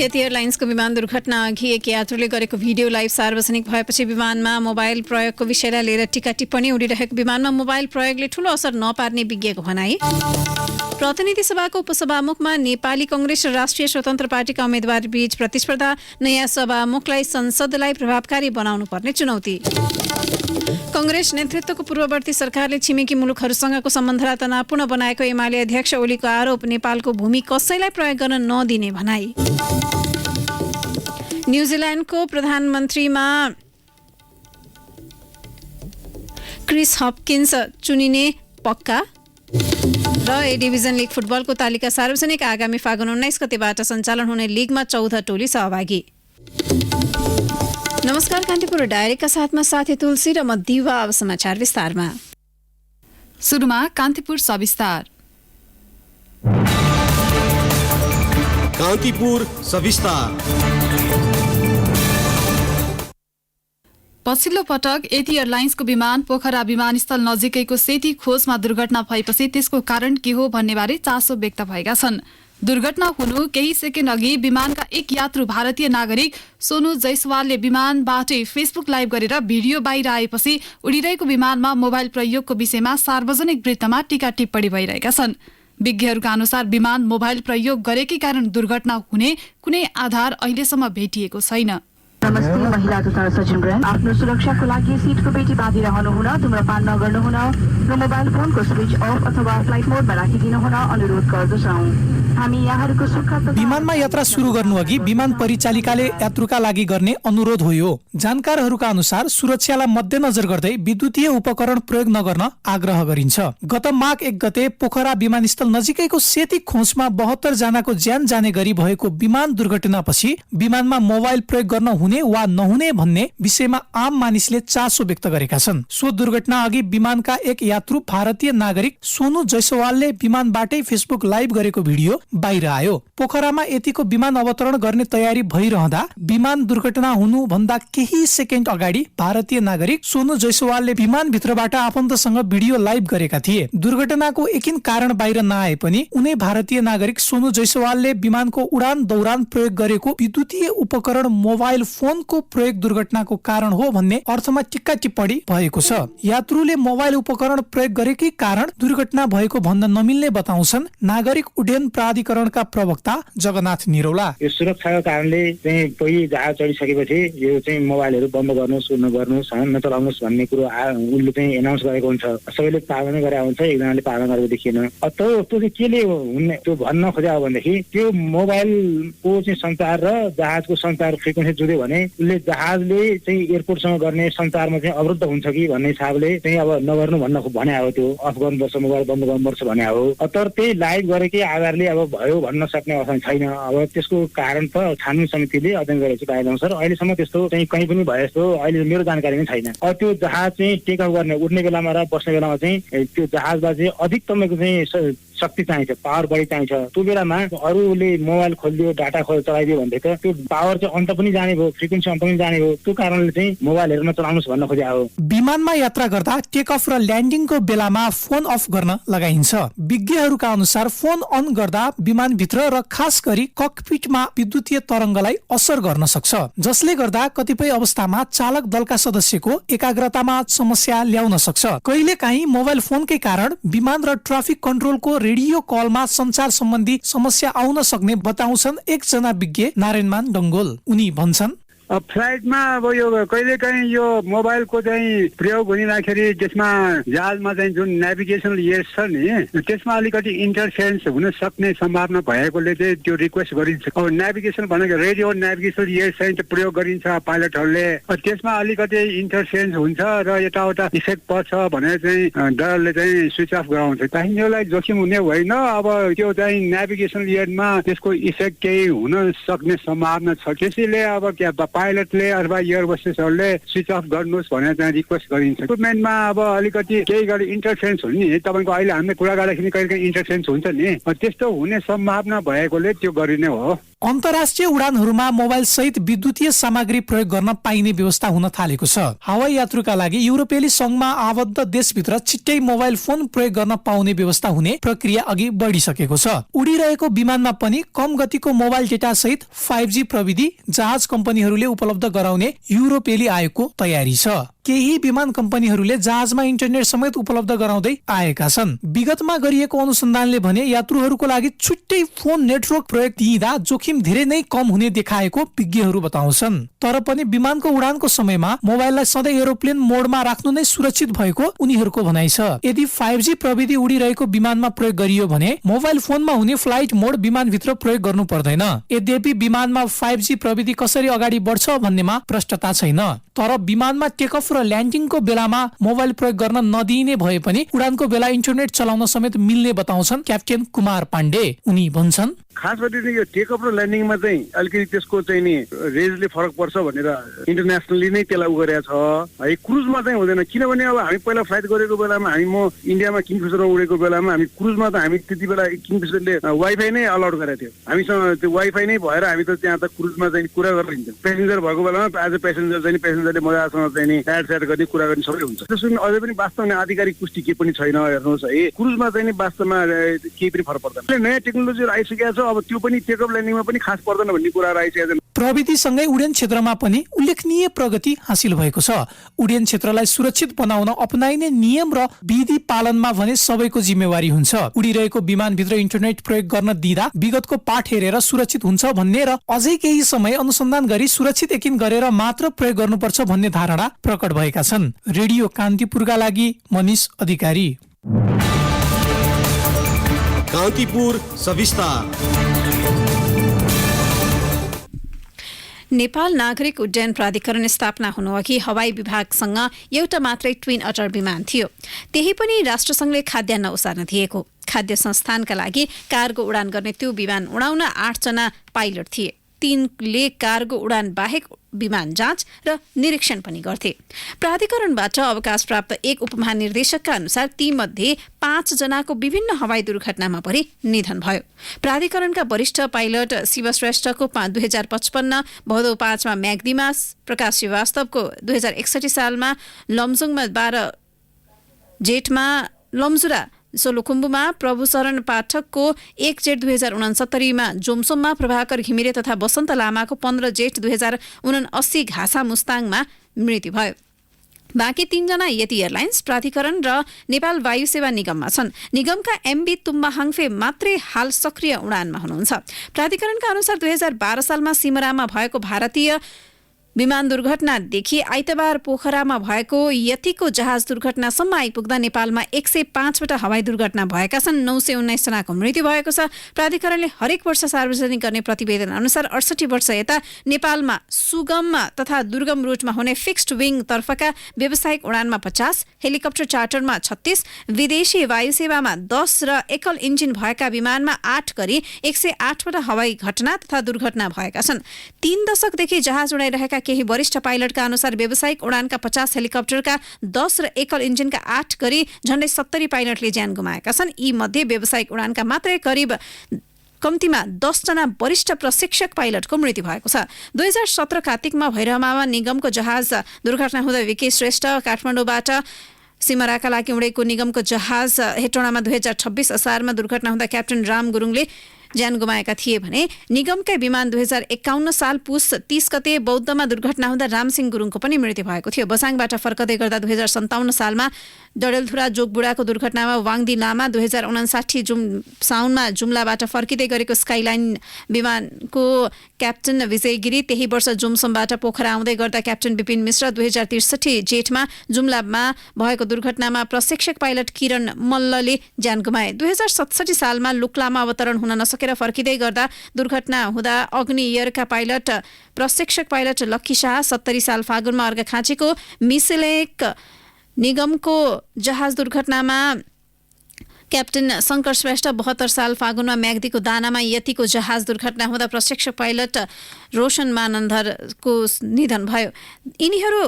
यति एयरलाइन्सको विमान दुर्घटना अघि एक यात्रुले गरेको भिडियो लाइभ सार्वजनिक भएपछि विमानमा मोबाइल प्रयोगको विषयलाई लिएर टीका टिप्पणी उडिरहेको विमानमा मोबाइल प्रयोगले ठूलो असर नपार्ने विज्ञको भनाई। प्रतिनिधि सभाको उपसभामुखमा नेपाली कांग्रेस र राष्ट्रिय स्वतन्त्र पार्टीका उम्मेद्वार बीच प्रतिस्पर्धा, नयाँ सभामुखलाई संसदलाई प्रभावकारी बनाउनु पर्ने चुनौती। कांग्रेस नेतृत्वको पूर्ववर्ती सरकारले छिमेकी मुलुकहरूसँगको सम्बन्धलाई तनावपूर्ण बनाएको एमाले अध्यक्ष ओलीको आरोप, नेपालको भूमि कसैलाई प्रयोग गर्न नदिने भनाई। न्युजिल्यान्डको प्रधानमन्त्रीमा क्रिस हपकिन्स चुनिने पक्का र ए डिभिजन लिग फुटबलको तालिका सार्वजनिक। आगामी फागुन 19 गतेबाट सञ्चालन हुने लिगमा 14 टोली सहभागी। नमस्कार, कान्तिपुर डायरीका साथमा साथी तुलसी र म दिवा। अब समाचार विस्तारमा। सुरुमा कान्तिपुर सविस्तार। कान्तिपुर सविस्तार। पछिल्लो पटक यति एयरलाइन्सको विमान पोखरा विमानस्थल नजिकैको सेती खोजमा दुर्घटना भएपछि त्यसको कारण के हो भन्नेबारे चासो व्यक्त भएका छन्। दुर्घटना हुनु केही सेकेन्ड अघि विमानका एक यात्रु भारतीय नागरिक सोनु जैसवालले विमानबाटै फेसबुक लाइभ गरेर भिडियो बाहिर आएपछि उडिरहेको विमानमा मोबाइल प्रयोगको विषयमा सार्वजनिक वृत्तमा टीका टिप्पणी भइरहेका छन्। विज्ञहरूका अनुसार विमान मोबाइल प्रयोग गरेकै कारण दुर्घटना हुने कुनै आधार अहिलेसम्म भेटिएको छैन। नमस्ते, महिला तथा सचिन ग्राम। आफ्नो सुरक्षाको लागि सीटको पेटी बाँधिरहनुहुन, धुम्रपान नगर्नुहुन र मोबाइल फोनको स्विच अफ अथवा फ्लाइट मोडमा राखिदिनुहुन अनुरोध गर्दछौँ। हामी यहाँहरूको सुख। विमानमा यात्रा सुरु गर्नु अघि विमान परिचालिकाले यात्रुका लागि गर्ने अनुरोध हो यो। जानकारहरूका अनुसार सुरक्षालाई मध्यनजर गर्दै विद्युतीय उपकरण प्रयोग नगर्न आग्रह गरिन्छ। गत माघ 1 गते पोखरा विमानस्थल नजिकैको सेती खोजमा 72 जनाको ज्यान जाने गरी भएको विमान दुर्घटनापछि विमानमा मोबाइल प्रयोग गर्न हुने वा नहुने भन्ने विषयमा आम मानिसले चासो व्यक्त गरेका छन्। सो दुर्घटना अघि विमानका एक यात्रु भारतीय नागरिक सोनु जैसवालले विमानबाटै फेसबुक लाइभ गरेको भिडियो बाहिर आयो। पोखरामा यतिको विमान अवतरण गर्ने तयारी भइरहँदा विमान दुर्घटना हुनु भन्दा केही सेकेन्ड अगाडि भारतीय नागरिक सोनु जैसवालले विमानभित्रबाट आफन्तसँग भिडियो लाइभ गरेका थिए। दुर्घटनाको एकिन कारण बाहिर नआए पनि उनी भारतीय नागरिक सोनु जैसवालले विमानको उडान दौडान प्रयोग गरेको विद्युतीय उपकरण मोबाइल फोनको प्रयोग दुर्घटनाको कारण हो भन्ने अर्थमा टीका टिप्पणी भएको छ। यात्रुले मोबाइल उपकरण प्रयोग गरेकै कारण दुर्घटना भएको भन्न नमिल्ने बताउँछन् नागरिक उड्डयन प्राधिकरणका प्रवक्ता जगन्नाथ निरौला। यो सुरक्षाको कारणले चाहिँ पहिलो जहाज चढिसकेपछि यो चाहिँ मोबाइलहरू बन्द गर्नुहोस्, नगर्नुहोस्, नचलाउनुहोस् भन्ने कुरो उसले चाहिँ एनाउन्स गरेको हुन्छ। सबैले पालन गरे हुन्छ, एकजनाले पालन गरेको देखिएन। त्यो चाहिँ केले हुने त्यो भन्न खोजे हो भनेदेखि त्यो मोबाइलको चाहिँ सञ्चार र जहाजको सञ्चार फ्रिक्वेन्सी जुट्यो भने उसले जहाजले चाहिँ एयरपोर्टसँग गर्ने सञ्चारमा चाहिँ अवरुद्ध हुन्छ कि भन्ने हिसाबले चाहिँ अब नगर्नु भने हो। त्यो अफ गर्नुपर्छ, मोबाइल बन्द गर्नुपर्छ भने हो। तर त्यही लाइभ गरेकै आधारले अब भयो भन्न सक्ने अवस्था छैन। अब त्यसको कारण त छानबिन समितिले अध्ययन गरेको छ अनुसार अहिलेसम्म त्यस्तो चाहिँ कहीँ पनि भए जस्तो अहिले मेरो जानकारी नै छैन। अब त्यो जहाज चाहिँ टेक अफ गर्ने उड्ने बेलामा र बस्ने बेलामा चाहिँ त्यो जहाजलाई चाहिँ अधिक तपाईँको चाहिँ शक्ति चाहिन्छ, पावर बढी चाहिन्छ। त्यो बेलामा अरूले मोबाइल खोलिदियो, डाटा चलाइदियो भने त त्यो पावर चाहिँ अन्त पनि जाने भयो, फ्रिक्वेन्सी अन्त पनि जाने भयो। त्यो कारणले चाहिँ मोबाइलहरू नचलाउनुहोस् भन्न खोजे हो। विमानमा यात्रा गर्दा टेक अफ र ल्यान्डिङको बेलामा फोन अफ गर्न लगाइन्छ। विज्ञहरूका अनुसार फोन अन गर्दा विमानभित्र र खास गरी ककपिटमा विद्युतीय तरङ्गलाई असर गर्न सक्छ, जसले गर्दा कतिपय अवस्थामा चालक दलका सदस्यको एकाग्रतामा समस्या ल्याउन सक्छ। कहिलेकाहीँ मोबाइल फोनकै कारण विमान र ट्राफिक कन्ट्रोलको रेडियो कलमा संचार सम्बन्धी समस्या आउन सक्ने बताउँछन् एकजना विज्ञ नारायणमान डङ्गोल। उनी भन्छन् फ्लाइटमा अब यो कहिलेकाहीँ यो मोबाइलको चाहिँ प्रयोग हुँदाखेरि त्यसमा जहाजमा चाहिँ जुन नेभिगेसनल एड्स छ नि त्यसमा अलिकति इन्टरफेरेन्स हुन सक्ने सम्भावना भएकोले चाहिँ त्यो रिक्वेस्ट गरिन्छ। अब नेभिगेसन भनेको रेडियो नेभिगेसनल एड्स चाहिँ प्रयोग गरिन्छ पाइलटहरूले, त्यसमा अलिकति इन्टरफेरेन्स हुन्छ र यताउता इफेक्ट पर्छ भनेर चाहिँ डरले चाहिँ स्विच अफ गराउँछ। प्यासेन्जरलाई जोखिम हुने होइन। अब त्यो चाहिँ नेभिगेसनल एडमा त्यसको इफेक्ट केही हुन सक्ने सम्भावना छ। त्यसैले अब पाइलटले अथवा एयर होस्टेसहरूले स्विच अफ गर्नुहोस् भनेर चाहिँ रिक्वेस्ट गरिन्छ। इक्विपमेन्टमा अब अलिकति केही गरी इन्टरफेरेन्स हुने नि, तपाईँको अहिले हामीले कुरा गर्दाखेरि कहिले काहीँ इन्टरफेरेन्स हुन्छ नि, त्यस्तो हुने सम्भावना भएकोले त्यो गरिने हो। अन्तर्राष्ट्रिय उडानहरूमा मोबाइल सहित विद्युतीय सामग्री प्रयोग गर्न पाइने व्यवस्था हुन थालेको छ। हवाई यात्रुका लागि युरोपेली संघमा आबद्ध देशभित्र छिट्टै मोबाइल फोन प्रयोग गर्न पाउने व्यवस्था हुने प्रक्रिया अघि बढिसकेको छ। उडिरहेको विमानमा पनि कम गतिको मोबाइल डेटा सहित 5G प्रविधि जहाज कम्पनीहरूले उपलब्ध गराउने युरोपेली आयोगको तयारी छ। केही विमान कम्पनीहरूले जहाजमा इन्टरनेट समेत उपलब्ध गराउँदै आएका छन्। विगतमा गरिएको अनुसन्धानले भने यात्रुहरूको लागि छुट्टै फोन नेटवर्क प्रयोग दिँदा जोखिम धेरै नै कम हुने देखाएको विज्ञहरू बताउँछन्। तर पनि विमानको उडानको समयमा मोबाइललाई सधैँ एरोप्लेन मोडमा राख्नु नै सुरक्षित भएको उनीहरूको भनाइ छ। यदि 5G प्रविधि उडिरहेको विमानमा प्रयोग गरियो भने मोबाइल फोनमा हुने फ्लाइट मोड विमानभित्र प्रयोग गर्नु पर्दैन। यद्यपि विमानमा 5G प्रविधि कसरी अगाडि बढ्छ भन्नेमा प्रष्टता छैन। तर विमानमा टेकअफ र ल्यान्डिङको बेलामा मोबाइल प्रयोग गर्न नदिइने भए पनि उडानको बेला इन्टरनेट चलाउन समेत मिल्ने बताउँछन् क्याप्टेन कुमार पाण्डे। उनी भन्छन्, खास गरी यो टेकअप र ल्यान्डिङमा चाहिँ अलिकति त्यसको चाहिँ नि रेजले फरक पर्छ भनेर इन्टरनेसनली नै त्यसलाई उ गरेको छ है। क्रुजमा चाहिँ हुँदैन, किनभने अब हामी पहिला फ्लाइट गरेको बेलामा म इन्डियामा किङफिसरमा उडेको बेलामा हामी क्रुजमा त हामी त्यति बेला किङफिसरले वाइफाई नै अलाउड गरेको थियो। हामीसँग त्यो वाइफाई नै भएर हामी त त्यहाँ त क्रुजमा चाहिँ कुरा गरेर हिँड्थ्यौँ। प्यासेन्जर भएको बेलामा एज अ प्यासेन्जर चाहिँ प्यासेन्जरले मजासँग चाहिँ नि एड गर्ने कुरा गर्ने सबै हुन्छ। त्यसो अझै पनि वास्तवमा आधिकारिक पुष्टि के पनि छैन। हेर्नुहोस् है, क्रुजमा चाहिँ नि वास्तवमा केही पनि फरक पर्दैन। नयाँ टेक्नोलोजीहरू आइसकेको छ, अब त्यो पनि टेकअप ल्यान्डिङमा पनि खास पर्दैन भन्ने कुरा आइसकेको छ। प्रविधिसँगै उड्डयन क्षेत्रमा पनि उल्लेखनीय प्रगति हासिल भएको छ। उड्डयन क्षेत्रलाई सुरक्षित बनाउन अपनाइने नियम र विधि पालनमा भने सबैको जिम्मेवारी हुन्छ। उडिरहेको विमानभित्र इन्टरनेट प्रयोग गर्न दिँदा विगतको पाठ हेरेर सुरक्षित हुन्छ भन्ने र अझै केही समय अनुसन्धान गरी सुरक्षित यकिन गरेर मात्र प्रयोग गर्नुपर्छ भन्ने धारणा प्रकट भएका छन्। रेडियो कान्तिपुरका लागि मनिष अधिकारी। कान्तिपुर सविस्तार। नेपाल नागरिक उड्डयन प्राधिकरण स्थापना हुनुअघि हवाई विभागसँग एउटा मात्रै ट्विन अटर विमान थियो। त्यही पनि राष्ट्रसङ्घले खाद्यान्न ओसार्न दिएको। खाद्य संस्थानका लागि कार्गो उडान गर्ने त्यो विमान उडाउन 8 जना पाइलट थिए। 3ले कार्गो उडान बाहेक विमान जाँच र निरीक्षण पनि गर्थे। प्राधिकरणबाट अवकाश प्राप्त एक उपमहानिर्देशकका अनुसार तीमध्ये 5 जनाको विभिन्न हवाई दुर्घटनामा परि निधन भयो। प्राधिकरणका वरिष्ठ पाइलट शिव श्रेष्ठको 2055, भदौ 5 मा म्याग्दीमा, प्रकाश श्रीवास्तवको 2061 सालमा, लमजुङमा 12 जेठमा, लम्जुरा सोलुखुम्बुमा, प्रभुशरण पाठकको 1 जेठ 2069 मा, जोमसोममा प्रभाकर घिमिरे तथा वसन्त लामाको 15 जेठ 2079 घाँसा मुस्ताङमा मृत्यु भयो। बाँकी 3 जना यति एयरलाइन्स, प्राधिकरण र नेपाल वायु सेवा निगममा छन्। निगमका एमबी तुम्बा हाङफे मात्रै हाल सक्रिय उडानमा हुनुहुन्छ। प्राधिकरणका अनुसार 2012 सालमा सिमरामा भएको भारतीय विमान दुर्घटनादेखि आइतबार पोखरामा भएको यतिको जहाज दुर्घटनासम्म आइपुग्दा नेपालमा 105 वटा हवाई दुर्घटना भएका छन्। 919 जनाको मृत्यु भएको छ। प्राधिकरणले हरेक वर्ष सार्वजनिक गर्ने प्रतिवेदन अनुसार 68 वर्ष यता नेपालमा सुगम तथा दुर्गम रूटमा हुने फिक्स्ड विङ तर्फका व्यावसायिक उडानमा 50, हेलिकप्टर चार्टरमा 36, विदेशी वायु सेवामा 10 र एकल इन्जिन भएका विमानमा 8 गरी 108 वटा हवाई घटना तथा दुर्घटना भएका छन्। 3 दशकदेखि जहाज उडाइरहेका केही वरिष्ठ पाइलटका अनुसार व्यावसायिक उडानका 50, हेलिकप्टरका 10 र एकल इन्जिनका 8 गरी झण्डै 70 पाइलटले ज्यान गुमाएका छन्। यी मध्ये व्यावसायिक उडानका मात्रै करिब कम्तीमा 10 जना वरिष्ठ प्रशिक्षक पाइलटको मृत्यु भएको छ। 2017 कार्तिकमा भैरहमामा निगमको जहाज दुर्घटना हुँदा विके श्रेष्ठ, काठमाडौँबाट सिमराका लागि उडेको निगमको जहाज हेटौँडामा 2026 असारमा दुर्घटना हुँदा क्याप्टेन राम गुरुङले ज्यान गुमाएका थिए भने निगमकै विमान 2051 साल पुस 30 गते बौद्धमा दुर्घटना हुँदा रामसिंह गुरुङको पनि मृत्यु भएको थियो। बसाङबाट फर्कदै गर्दा 2057 सालमा डडेलधुरा जोगबुढाको दुर्घटनामा वाङदी लामा, 2059 साउनमा जुम्लाबाट फर्किँदै गरेको स्काइलाइन विमानको क्याप्टेन विजय गिरी, त्यही वर्ष जुमसमबाट पोखरा आउँदै गर्दा क्याप्टेन विपिन मिश्र, 2063 जेठमा जुम्लामा भएको दुर्घटनामा प्रशिक्षक पाइलट किरण मल्लले ज्यान गुमाए। 2067 सालमा लुक्लामा अवतरण हुन नसकेर फर्किँदै गर्दा दुर्घटना हुँदा अग्नि एयरका पाइलट प्रशिक्षक पाइलट लक्की शाह, 70 साल फागुनमा अर्घाखाँचीको मिसिलेक निगमको जहाज दुर्घटनामा क्याप्टेन शङ्कर श्रेष्ठ, 72 साल फागुनमा म्याग्दीको दानामा यतिको जहाज दुर्घटना हुँदा प्रशिक्षक पाइलट रोशन मानन्धरको निधन भयो। यिनीहरू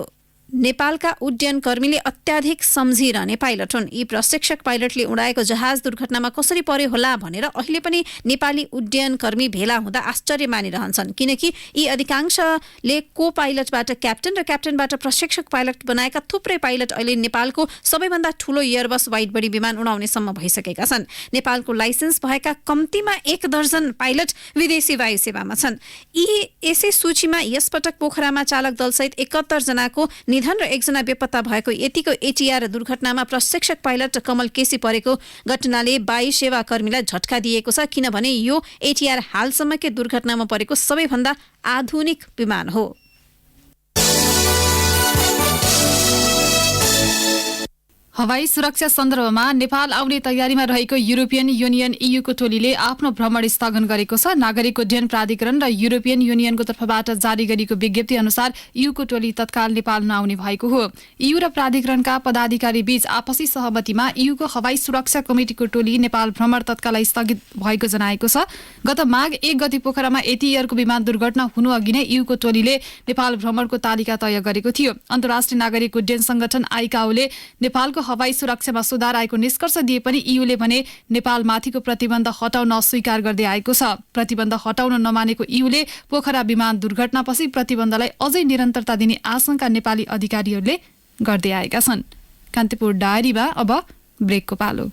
नेपालका उड्डयन कर्मीले अत्याधिक सम्झिरहने पाइलट हुन्। यी प्रशिक्षक पाइलटले उडाएको जहाज दुर्घटनामा कसरी पर्यो होला भनेर अहिले पनि नेपाली उड्डयन कर्मी भेला हुँदा आश्चर्य मानिरहन्छन्, किनकि यी अधिकांशले को पाइलटबाट क्याप्टेन र क्याप्टेनबाट प्रशिक्षक पाइलट बनाएका थुप्रै पाइलट अहिले नेपालको सबैभन्दा ठूलो एयरबस वाइड बडी विमान उडाउनेसम्म भइसकेका छन्। नेपालको लाइसेन्स भएका कम्तीमा 1 दर्जन पाइलट विदेशी वायु सेवामा छन्। यसै सूचीमा यसपटक पोखरामा चालक दलसहित 71 जनाको निधन र 1 जना बेपत्ता भएको यतिको एटीआर दुर्घटनामा प्रशिक्षक पाइलट कमल केसी परेको घटनाले वायु सेवा कर्मीलाई झट्का दिएको छ, किनभने यो एटीआर हालसम्मकै दुर्घटनामा परेको सबैभन्दा आधुनिक विमान हो। हवाई सुरक्षा सन्दर्भमा नेपाल आउने तयारीमा रहेको युरोपियन युनियन EU को टोलीले आफ्नो भ्रमण स्थगन गरेको छ। नागरिक उड्डयन प्राधिकरण र युरोपियन युनियनको तर्फबाट जारी गरिएको विज्ञप्ति अनुसार EU को टोली तत्काल नेपाल नआउने भएको हो। EU र प्राधिकरणका पदाधिकारी बीच आपसी सहमतिमा EU को हवाई सुरक्षा कमिटिको टोली नेपाल भ्रमण तत्काल स्थगित भएको जनाएको छ। गत माघ 1 गते पोखरामा यति एयरको विमान दुर्घटना हुनु अघि नै EU को टोलीले नेपाल भ्रमणको तालिका तय गरेको थियो। अन्तर्राष्ट्रिय नागरिक उड्डयन संगठन आइकाओले नेपालको हवाई सुरक्षामा सुधार आएको निष्कर्ष दिए पनि EUले भने नेपालमाथिको प्रतिबन्ध हटाउन अस्वीकार गर्दै आएको छ। प्रतिबन्ध हटाउन नमानेको EUले पोखरा विमान दुर्घटनापछि प्रतिबन्धलाई अझै निरन्तरता दिने आशंका नेपाली अधिकारीहरूले गर्दै आएका छन्। कान्तिपुर डायरीमा अब ब्रेकको पालो।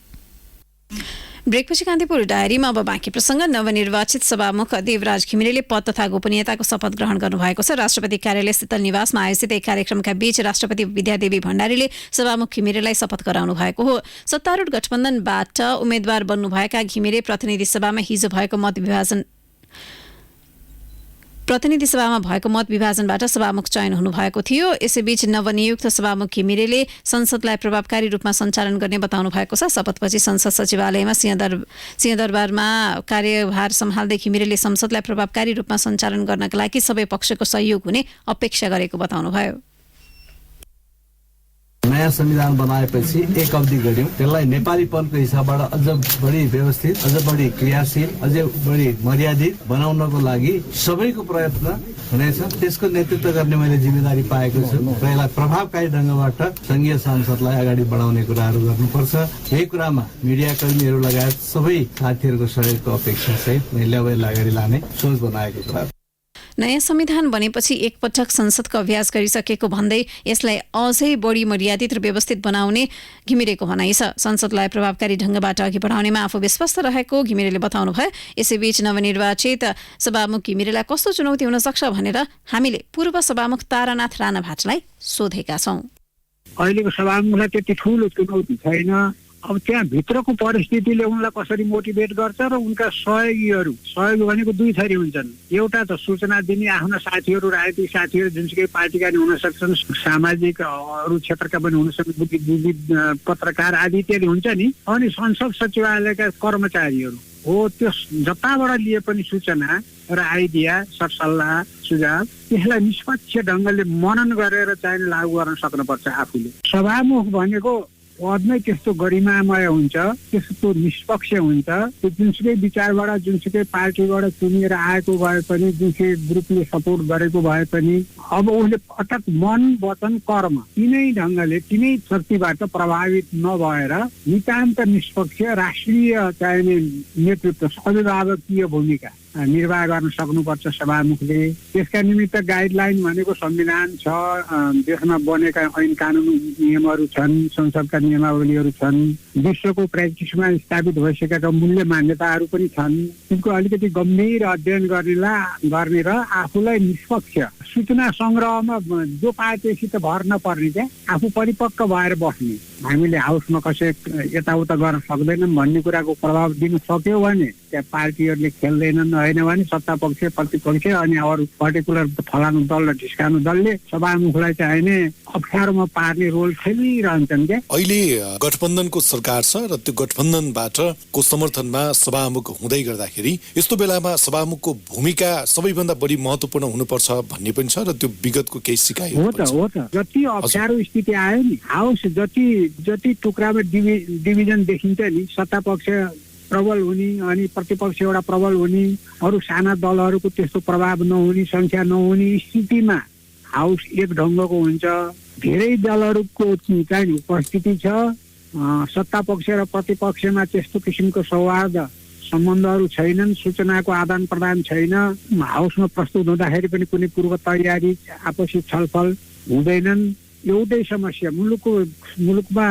ब्रेकपछि कान्तिपुर डायरीमा अब बाँकी प्रसङ्ग। नवनिर्वाचित सभामुख देवराज घिमिरेले पद तथा गोपनीयताको शपथ ग्रहण गर्नुभएको छ। राष्ट्रपति कार्यालय शीतल निवासमा आयोजित एक कार्यक्रमका बीच राष्ट्रपति विद्यादेवी भण्डारीले सभामुख घिमिरेलाई शपथ गराउनु भएको हो। सत्तारूढ गठबन्धनबाट उम्मेद्वार बन्नुभएका घिमिरे प्रतिनिधि सभामा भएको मत विभाजनबाट सभामुख चयन हुनुभएको थियो। यसैबीच नवनियुक्त सभामुख घिमिरेले संसदलाई प्रभावकारी रूपमा सञ्चालन गर्ने बताउनु भएको छ। शपथपछि संसद सचिवालयमा सिंहदरबारमा कार्यभार सम्हाल्दै घिमिरेले संसदलाई प्रभावकारी रूपमा सञ्चालन गर्नका लागि सबै पक्षको सहयोग हुने अपेक्षा गरेको बताउनुभयो। नयाँ संविधान बनाएपछि एक अवधि गऱ्यौं, त्यसलाई नेपालीपनको हिसाबबाट अझ बढी व्यवस्थित, अझ बढी क्रियाशील, अझ बढी मर्यादित बनाउनको लागि सबैको प्रयत्न हुनेछ। त्यसको नेतृत्व गर्ने मैले जिम्मेदारी पाएको छु र यसलाई प्रभावकारी ढङ्गबाट संघीय संसदलाई अगाडि बढाउने कुराहरू गर्नुपर्छ। यही कुरामा मिडिया कर्मीहरू लगायत सबै साथीहरूको सहयोगको अपेक्षा सहित मैले अब यसलाई अगाडि लाने सोच बनाएको कुरा। नयाँ संविधान बनेपछि एकपटक संसदको अभ्यास गरिसकेको भन्दै यसलाई अझै बढी मर्यादित र व्यवस्थित बनाउने घिमिरेको भनाइ छ। संसदलाई प्रभावकारी ढङ्गबाट अघि बढाउनेमा आफू विश्वस्त रहेको घिमिरेले बताउनुभयो। यसैबीच नवनिर्वाचित सभामुख घिमिरेलाई कस्तो चुनौती हुन सक्छ भनेर हामीले पूर्व सभामुख तारानाथ राणा भाटलाई सोधेका छौँ। अहिलेको सभामुखलाई त्यति ठुलो चुनौती छैन। अब त्यहाँ भित्रको परिस्थितिले उनलाई कसरी मोटिभेट गर्छ र उनका सहयोगी भनेको 2 थरी हुन्छन्। एउटा त सूचना दिने आफ्ना साथीहरू, राजनीतिक साथीहरू जुनसुकै पार्टीका नि हुन सक्छन्, सामाजिक अरू क्षेत्रका पनि हुन सक्छन्, बुद्धिजीवी, पत्रकार आदि इत्यादि हुन्छ नि। अनि संसद सचिवालयका कर्मचारीहरू हो, त्यो जताबाट लिए पनि सूचना र आइडिया, सरसल्लाह, सुझाव त्यसलाई निष्पक्ष ढङ्गले मनन गरेर चाहिँ लागू गर्न सक्नुपर्छ आफूले। सभामुख भनेको पद नै त्यस्तो गरिमामय हुन्छ, त्यस्तो निष्पक्ष हुन्छ। त्यो जुनसुकै विचारबाट, जुनसुकै पार्टीबाट चुनिएर आएको भए पनि, जुनसुकै ग्रुपले सपोर्ट गरेको भए पनि, अब उसले अटक मन, वचन, कर्म तिनै ढङ्गले, तिनै शक्तिबाट प्रभावित नभएर नितान्त निष्पक्ष राष्ट्रिय चाहिने नेतृत्व, अभिभावकीय भूमिका निर्वाह गर्न सक्नुपर्छ सभामुखले। त्यसका निमित्त गाइडलाइन भनेको संविधान छ, देशमा बनेका ऐन कानुन नियमहरू छन्, संसदका नियमावलीहरू छन्, विश्वको प्र्याक्टिसमा स्थापित भइसकेका मूल्य मान्यताहरू पनि छन्। तिनको अलिकति गम्भीर अध्ययन गर्ने र आफूलाई निष्पक्ष सूचना सङ्ग्रहमा जो पार्टीसित भर नपर्ने क्या, आफू परिपक्व भएर बस्ने। हामीले हाउसमा कसै यताउता गर्न सक्दैनौँ भन्ने कुराको प्रभाव दिन सक्यो भने त्यहाँ पार्टीहरूले खेल्दैनन्, होइन भने सत्ता पक्ष, प्रतिपक्ष अनि अरू पर्टिकुलर फलानु दल र ढिस्कानु दलले सभामुखलाई चाहिँ अप्ठ्यारोमा पार्ने रोल खेलिरहन्छन् क्या। अहिले गठबन्धनको सरकार छ र त्यो गठबन्धनबाट को समर्थनमा सभामुख हुँदै गर्दाखेरि यस्तो बेलामा सभामुखको भूमिका सबैभन्दा बढी महत्त्वपूर्ण हुनुपर्छ भन्ने पनि छ र त्यो विगतको केही सिकाइ हो त। जति अप्ठ्यारो स्थिति आयो नि, हाउस जति टुक्रामा डिभिजन देखिन्छ नि, सत्ता पक्ष प्रबल हुने अनि प्रतिपक्ष एउटा प्रबल हुने, अरू साना दलहरूको त्यस्तो प्रभाव नहुने, संख्या नहुने स्थितिमा हाउस एक ढङ्गको हुन्छ, धेरै दलहरूको चाहिँ उपस्थिति छ, सत्ता पक्ष र प्रतिपक्षमा त्यस्तो किसिमको सौहार्द सम्बन्धहरू छैनन्, सूचनाको आदान प्रदान छैन, हाउसमा प्रस्तुत हुँदाखेरि पनि कुनै पूर्व तयारी आपसी छलफल हुँदैनन्। एउटै समस्या मुलुकमा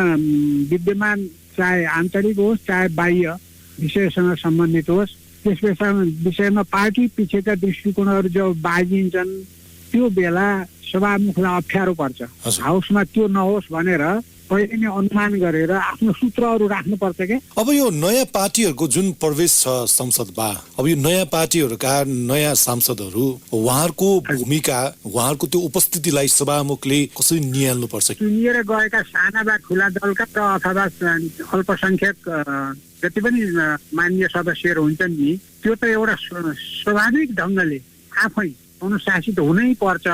विद्यमान चाहे आन्तरिक होस् चाहे बाह्य विषयसँग सम्बन्धित होस्, त्यस विषयमा पार्टी पछिका दृष्टिकोणहरू जो बाजिन्छन् त्यो बेला सभामुखलाई अप्ठ्यारो पर्छ। हाउसमा त्यो नहोस् भनेर पहिले नै अनुमान गरेर आफ्नो सूत्रहरू राख्नुपर्छ के। अब यो नयाँ पार्टीहरूको जुन प्रवेश छ संसदमा, अब यो नयाँ पार्टीहरूका नयाँ सांसदहरू उहाँहरूको भूमिका, उहाँहरूको त्यो उपस्थितिलाई सभामुखले कसरी निहाल्नुपर्छ? चुनिएर गएका साना वा ठुला दलका अथवा अल्पसंख्यक जति पनि मान्य सदस्यहरू हुन्छन् नि, त्यो त एउटा स्वाभाविक ढङ्गले आफै अनुशासित हुनै पर्छ।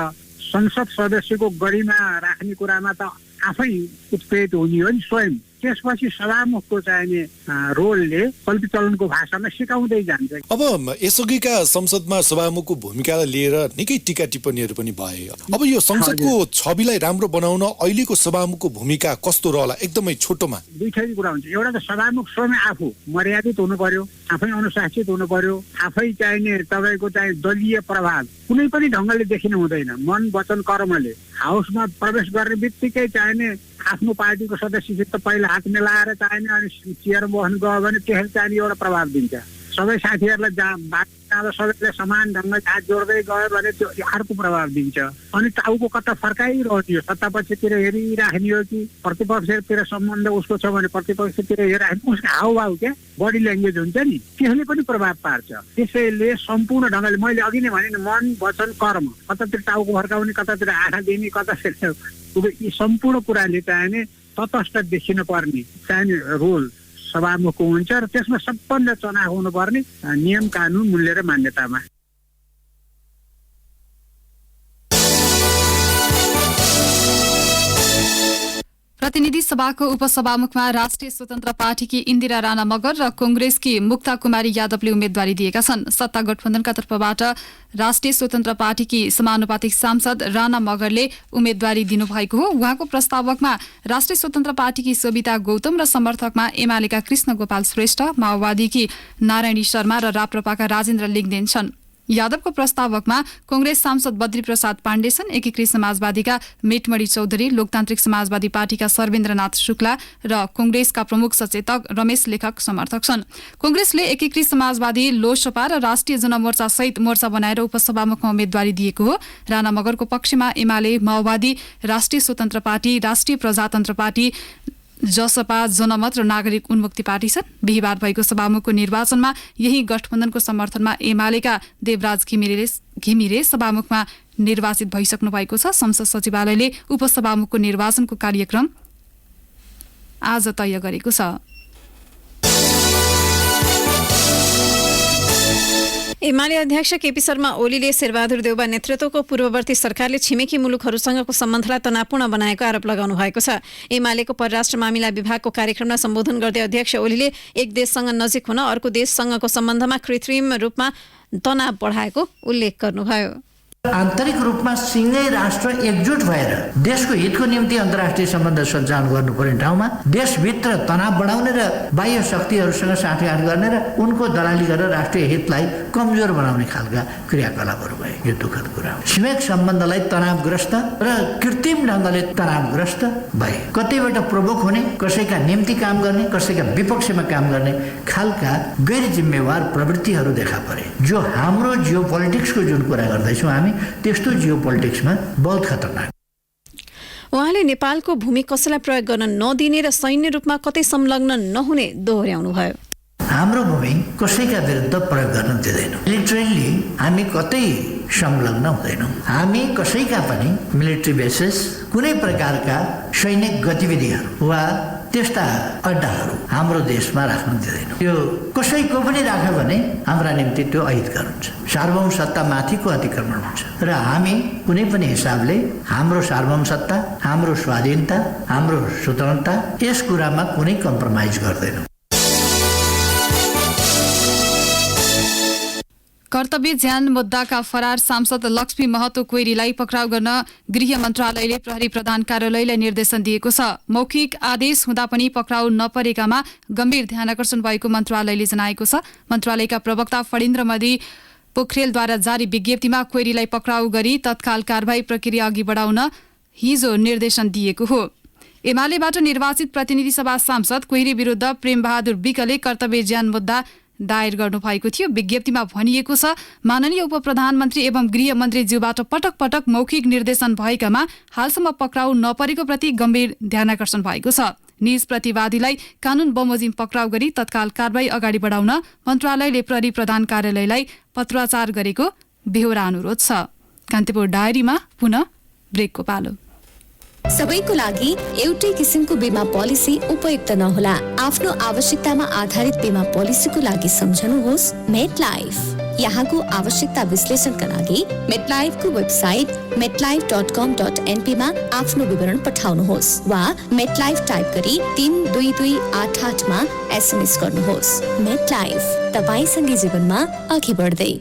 संसद सदस्यको गरिमा राख्ने कुरामा त आफै उत्प्रेरित हुने हो नि स्वयं। त्यसपछि सभामुखको चाहिने रोलले चल्ती चलनको भाषामा सिकाउँदै जान्छ। अब यसअघिका संसदमा सभामुखको भूमिकालाई लिएर निकै टीका टिप्पणीहरू पनि भए। अब यो संसदको छविलाई राम्रो बनाउन अहिलेको सभामुखको भूमिका कस्तो रहला? एकदमै छोटोमा दुई थरी कुरा हुन्छ। एउटा त सभामुख स्वयं आफू मर्यादित हुनु पर्यो, आफै अनुशासित हुनु पर्यो, आफै चाहिने तपाईँको चाहिँ दलीय प्रभाव कुनै पनि ढङ्गले देखिनु हुँदैन। मन वचन कर्मले हाउसमा प्रवेश गर्ने बित्तिकै चाहिने आफ्नो पार्टीको सदस्यसित पहिला हात मिलाएर चाहिने अनि चेयर बस्नु गयो भने त्यसले चाहिने एउटा प्रभाव दिन्छ। सबै साथीहरूलाई बाटो सबैले समान ढङ्गले हात जोड्दै गयो भने त्यो अर्को प्रभाव दिन्छ। अनि टाउको कता फर्काइरहने हो, सत्तापक्षतिर हेरिराख्ने हो कि प्रतिपक्षतिर सम्बन्ध उसको छ भने प्रतिपक्षतिर हेरिराख्ने, उसको हाउभाउ क्या बडी ल्याङ्ग्वेज हुन्छ नि, त्यसले पनि प्रभाव पार्छ। त्यसैले सम्पूर्ण ढङ्गले मैले अघि नै भने मन वचन कर्म, कतातिर टाउको फर्काउने, कतातिर आँखा दिने, कतातिर यी सम्पूर्ण कुराले चाहिने तटस्थ देखिन पर्ने चाहिने रोल सभामुखको हुन्छ र त्यसमा सबभन्दा चनाख हुनुपर्ने नियम कानुन मूल्य र मान्यतामा। प्रतिनिधि सभाको उपसभामुखमा राष्ट्रिय स्वतन्त्र पार्टीकी इन्दिरा राणा मगर र कांग्रेसकी मुक्ता कुमारी यादवले उम्मेदवारी दिएका छन्। सत्ता गठबन्धनका तर्फबाट राष्ट्रिय स्वतन्त्र पार्टीकी समानुपातिक सांसद राणा मगरले उम्मेदवारी दिनुभएको हो। उहाँको प्रस्तावकमा राष्ट्रिय स्वतन्त्र पार्टीकी सविता गौतम र समर्थकमा एमालेका कृष्ण गोपाल श्रेष्ठ, माओवादीकी नारायणी शर्मा र राप्रपाका राजेन्द्र लिङ्गदेन छन्। यादवको प्रस्तावकमा कांग्रेस सांसद बद्री प्रसाद पाण्डे छन्। एकीकृत समाजवादीका मेटमणि चौधरी, लोकतान्त्रिक समाजवादी पार्टीका सर्वेन्द्रनाथ शुक्ला र कांग्रेसका प्रमुख सचेतक रमेश लेखक समर्थक छन्। कांग्रेसले एकीकृत समाजवादी, लोसपा र राष्ट्रिय जनमोर्चा सहित मोर्चा बनाएर उपसभामुखमा उम्मेदवारी दिएको हो। राणा मगरको पक्षमा एमाले, माओवादी, राष्ट्रिय स्वतन्त्र पार्टी, राष्ट्रिय प्रजातन्त्र पार्टी, जसपा, जनमत र नागरिक उन्मुक्ति पार्टी छन्। बिहिबार भएको सभामुखको निर्वाचनमा यही गठबन्धनको समर्थनमा एमालेका देवराज घिमिरे सभामुखमा निर्वाचित भइसक्नु भएको छ। संसद सचिवालयले उपसभामुखको निर्वाचनको कार्यक्रम आज तय गरेको छ। एमाले अध्यक्ष केपी शर्मा ओलीले शेरबहादुर देउबा नेतृत्वको पूर्ववर्ती सरकारले छिमेकी मुलुकहरूसँगको सम्बन्धलाई तनावपूर्ण बनाएको आरोप लगाउनु भएको छ। एमालेको परराष्ट्र मामिला विभागको कार्यक्रमलाई सम्बोधन गर्दै अध्यक्ष ओलीले एक देशसँग नजिक हुन अर्को देशसँगको सम्बन्धमा कृत्रिम रूपमा तनाव बढाएको उल्लेख गर्नुभयो। आन्तरिक रूपमा सिंगै राष्ट्र एकजुट भएर देशको हितको निम्ति अन्तर्राष्ट्रिय सम्बन्ध सञ्चालन गर्नुपर्ने ठाउँमा देशभित्र तनाव बढाउने र बाह्य शक्तिहरूसँग साँठगाँठ गर्ने र उनको दलाली गरेर राष्ट्रिय हितलाई कमजोर बनाउने खालका क्रियाकलापहरू भए। यो दुःखद कुरा हो। छिमेक सम्बन्धलाई तनावग्रस्त र कृत्रिम ढङ्गले तनावग्रस्त भए। कतैबाट प्रवोक हुने, कसैका निम्ति काम गर्ने, कसैका विपक्षमा काम गर्ने खालका गैर जिम्मेवार प्रवृत्तिहरू देखा परे, जो हाम्रो जियो पोलिटिक्सको जुन कुरा गर्दैछौँ हामी त्यस्तो जियो पोलिटिक्समा बहुत खतरनाक। उहाँले नेपालको भूमि कसैलाई प्रयोग गर्न नदिने र सैन्य रूपमा कतै संलग्न नहुने दोहोर्याउनुभयो। हाम्रो भूमि कसैका विरुद्ध प्रयोग गर्न दिँदैनौँ। मिलिट्रीली हामी कतै संलग्न हुँदैनौँ। हामी कसैका पनि मिलिट्री बेसिस, कुनै प्रकारका सैनिक गतिविधिहरू वा त्यस्ता अड्डाहरू हाम्रो देशमा राख्न दिँदैनौँ। त्यो कसैको पनि राख्यो भने हाम्रा निम्ति त्यो अहितकर हुन्छ, सार्वभौम सत्ता माथिको अतिक्रमण हुन्छ र हामी कुनै पनि हिसाबले हाम्रो सार्वभौम सत्ता, हाम्रो स्वाधीनता, हाम्रो स्वतन्त्रता यस कुरामा कुनै कम्प्रोमाइज गर्दैनौँ। कर्तव्य ज्यान मुद्दाका फरार सांसद लक्ष्मी महतो कोइरीलाई पक्राउ गर्न गृह मन्त्रालयले प्रहरी प्रधान कार्यालयलाई निर्देशन दिएको छ। मौखिक आदेश हुँदा पनि पक्राउ नपरेकामा गम्भीर ध्यानकर्षण भएको मन्त्रालयले जनाएको छ। मन्त्रालयका प्रवक्ता फणीन्द्र मधी पोखरेलद्वारा जारी विज्ञप्तिमा कोइरीलाई पक्राउ गरी तत्काल कारबाही प्रक्रिया अघि बढाउन हिजो निर्देशन दिएको हो। एमालेबाट निर्वाचित प्रतिनिधि सभा सांसद कोइरी विरुद्ध प्रेमबहादुर विकले कर्तव्य ज्यान मुद्दा दायर गर्नु भएको थियो। विज्ञप्तिमा भनिएको छ, माननीय उपप्रधानमन्त्री एवं गृहमन्त्रीज्यूबाट पटक पटक मौखिक निर्देशन भएकामा हालसम्म पक्राउ नपरेको प्रति गम्भीर ध्यानकर्षण भएको छ। निज प्रतिवादीलाई कानून बमोजिम पक्राउ गरी तत्काल कारबाही अगाडि बढाउन मन्त्रालयले प्रहरी प्रधान कार्यालयलाई पत्राचार गरेको बेहोरा अनुरोध छ। कान्तिपुर डायरीमा पुनः ब्रेकको पालो। सबैको लागि एउटै किसिमको बीमा पोलिसी उपयुक्त नहोला। आफ्नो आवश्यकतामा आधारित बीमा पोलिसीको लागि सम्झनुहोस् मेटलाइफ। यहाँको आवश्यकता विश्लेषणका लागि मेटलाइफको वेबसाइट metlife.com.np मा आफ्नो विवरण पठाउनुहोस् वा मेटलाइफ टाइप गरी 32288 मा एसएमएस गर्नुहोस्। मेटलाइफ, तपाईसँगै जीवनमा अघि बढ्दै।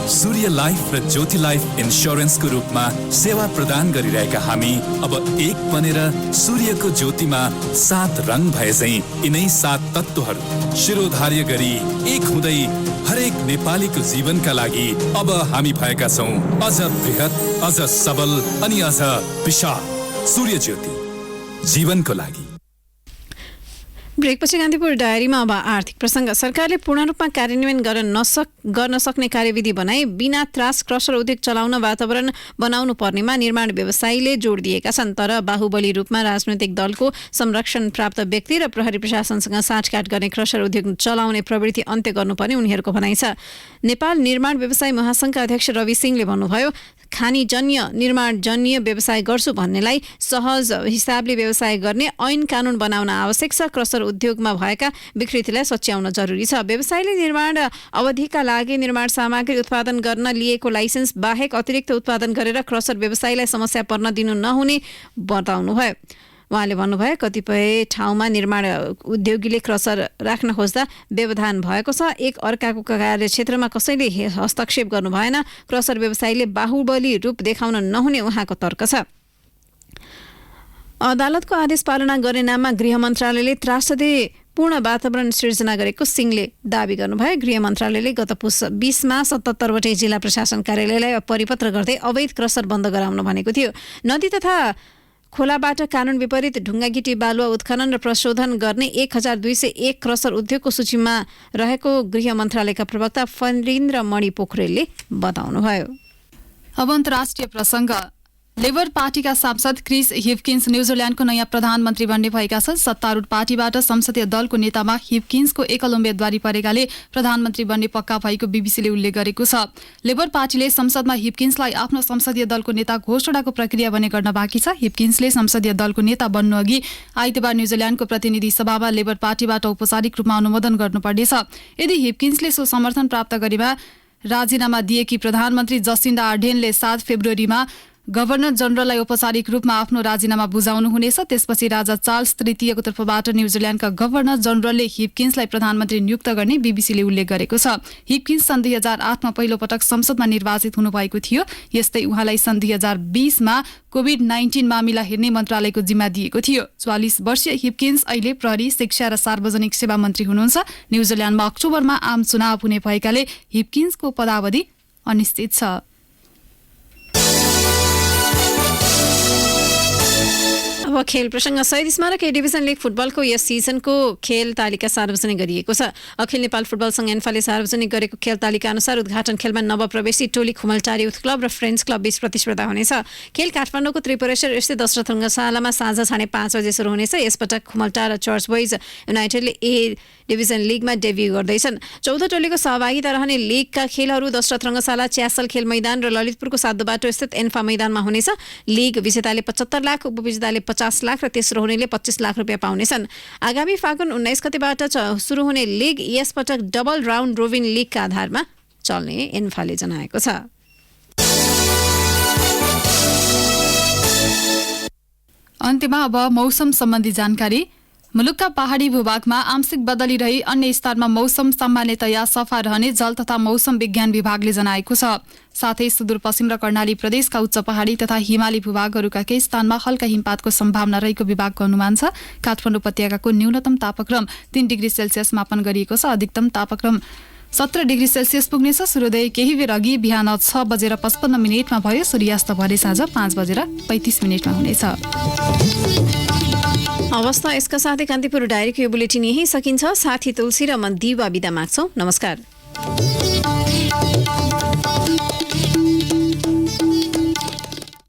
सूर्य लाइफ र ज्योति लाइफ इन्स्योरेन्सको रूपमा सेवा प्रदान गरिरहेका हामी अब एक बनेर सूर्यको ज्योतिमा 7 रङ भए चाहिँ यिनै 7 तत्त्वहरू शिरोधार्य गरी एक हुँदै हरेक नेपालीको जीवनका लागि अब हामी भएका छौं अझ बृहत, अझ सबल अनि अझ विशाल। सूर्य ज्योति, जीवनको लागि। ब्रेकपछि कान्तिपुर डायरीमा अब आर्थिक प्रसङ्ग। सरकारले पूर्ण रूपमा कार्यान्वयन गर्न सक्ने कार्यविधि बनाई बिना त्रास क्रसर उद्योग चलाउन वातावरण बनाउनु पर्नेमा निर्माण व्यवसायीले जोड दिएका छन्। तर बाहुबली रूपमा राजनैतिक दलको संरक्षण प्राप्त व्यक्ति र प्रहरी प्रशासनसँग साँठगाँठ गर्ने क्रसर उद्योग चलाउने प्रवृत्ति अन्त्य गर्नुपर्ने उनीहरूको भनाइ छ। नेपाल निर्माण व्यवसाय महासङ्घका अध्यक्ष रवि सिंहले भन्नुभयो, खानीजन्य निर्माणजन्य व्यवसाय गर्छु भन्नेलाई सहज हिसाबले व्यवसाय गर्ने ऐन कानून बनाउन आवश्यक छ। क्रसर उद्योगमा भएका विकृतिलाई सच्याउन जरुरी छ। व्यवसायले निर्माण अवधिका लागि निर्माण सामग्री उत्पादन गर्न लिएको लाइसेन्स बाहेक अतिरिक्त उत्पादन गरेर क्रसर व्यवसायीलाई समस्या पर्न दिनु नहुने बताउनुभयो। उहाँले भन्नुभयो, कतिपय ठाउँमा निर्माण उद्योगीले क्रसर राख्न खोज्दा व्यवधान भएको छ। एक अर्काको कार्यक्षेत्रमा कसैले हस्तक्षेप गर्नु भएन। क्रसर व्यवसायीले बाहुबली रूप देखाउन नहुने उहाँको तर्क छ। अदालतको आदेश पालना गर्ने नाममा गृह मन्त्रालयले त्रासदी पूर्ण वातावरण सृजना गरेको सिंहले दावी गर्नुभयो। गृह मन्त्रालयले गत पुस 20 मा 77 वटै जिल्ला प्रशासन कार्यालयलाई परिपत्र गर्दै अवैध क्रसर बन्द गराउन भनेको थियो। नदी तथा खोलाबाट कानून विपरीत ढुङ्गागिटी बालुवा उत्खनन र प्रशोधन गर्ने 1201 क्रसर उद्योगको सूचीमा रहेको गृह मन्त्रालयका प्रवक्ता फणीन्द्र मणि पोखरेलले बताउनुभयो। अब अन्तर्राष्ट्रिय प्रसङ्ग। लेबर पार्टीका सांसद क्रिस हिप्किन्स न्युजिल्यान्डको नयाँ प्रधानमन्त्री बन्ने भएका छन्। सत्तारूढ पार्टीबाट संसदीय दलको नेतामा हिप्किन्सको एकल उम्मेदवारी परेकाले प्रधानमन्त्री बन्ने पक्का भएको बीबीसीले उल्लेख गरेको छ। लेबर पार्टीले संसदमा हिप्किन्सलाई आफ्नो संसदीय दलको नेता घोषणाको प्रक्रिया भने गर्न बाँकी छ। हिप्किन्सले संसदीय दलको नेता बन्नु अघि आइतबार न्युजिल्यान्डको प्रतिनिधि सभामा लेबर पार्टीबाट औपचारिक रूपमा अनुमोदन गर्नुपर्नेछ। यदि हिप्किन्सले सो समर्थन प्राप्त गरेमा राजीनामा दिएकी प्रधानमन्त्री जसिन्डा आर्डेनले 7 फेब्रुअरीमा गभर्नर जनरललाई औपचारिक रूपमा आफ्नो राजीनामा बुझाउनु हुनेछ। त्यसपछि राजा चार्ल्स तृतीयको तर्फबाट न्युजिल्यान्डका गभर्नर जनरलले हिप्किन्सलाई प्रधानमन्त्री नियुक्त गर्ने बीबीसीले उल्लेख गरेको छ। हिप्किन्स सन् 2008 मा पहिलो पटक संसदमा निर्वाचित हुनुभएको थियो। यस्तै उहाँलाई सन् 2020 मा कोभिड-19 मामिला हेर्ने मन्त्रालयको जिम्मा दिएको थियो। 44 वर्षीय हिप्किन्स अहिले प्रहरी, शिक्षा र सार्वजनिक सेवा मन्त्री हुनुहुन्छ। न्युजिल्यान्डमा अक्टोबरमा आम चुनाव हुने भएकाले हिप्किन्सको पदावधि अनिश्चित छ। अब खेल प्रसङ्ग। शहीद स्मारक ए डिभिजन लिग फुटबलको यस सिजनको खेल तालिका सार्वजनिक गरिएको छ। अखिल नेपाल फुटबल सङ्घ एन्फाले सार्वजनिक गरेको खेल तालिका अनुसार उद्घाटन खेलमा नवप्रवेशी टोली खुमलटारी युथ क्लब र फ्रेन्ड्स क्लब बीच प्रतिस्पर्धा हुनेछ। खेल काठमाडौँको त्रिपुरेश्वर स्थित दशरथ रङ्गशालामा साँझ 5:30 बजे सुरु हुनेछ। यसपटक खुमलटार र चर्च बोइज युनाइटेडले ए डिभिजन लिगमा डेब्यू गर्दैछन्। 14 टोलीको सहभागिता रहने लिगका खेलहरू दशरथ रङ्गशाला, च्यासल खेल मैदान र ललितपुरको सातोबाटो स्थित एन्फा मैदानमा हुनेछ। लिग विजेताले 75 लाख, उपविजेताले 50 लाख र तेस्रो हुनेले 25 लाख रुपियाँ पाउनेछन्। आगामी फागुन 19 गतेबाट सुरु हुने लिग यसपटक डबल राउन्ड रोबिन लिगका आधारमा चल्ने एन्फाले जनाएको छ। अन्त्यमा अब मौसम सम्बन्धी जानकारी। मुलुकका पहाडी भूभागमा आंशिक बदली रही अन्य स्थानमा मौसम सामान्यतया सफा रहने जल तथा मौसम विज्ञान विभागले जनाएको छ। साथै सुदूरपश्चिम र कर्णाली प्रदेशका उच्च पहाडी तथा हिमाली भूभागहरूका केही स्थानमा हल्का हिमपातको सम्भावना रहेको विभागको अनुमान छ। काठमाडौँ उपत्यकाको न्यूनतम तापक्रम 3 डिग्री सेल्सियस मापन गरिएको छ। अधिकतम तापक्रम 17 डिग्री सेल्सियस पुग्नेछ। सूर्योदय केही बेर अघि बिहान 6:55 भयो। सूर्यास्त भरे साँझ 5:35 हुनेछ। अवस्था यसका साथै कान्तिपुर डायरीको यो बुलेटिन यही सकिन्छ। साथी तुलसी र मन दिवा बिदा माग्छौं। नमस्कार।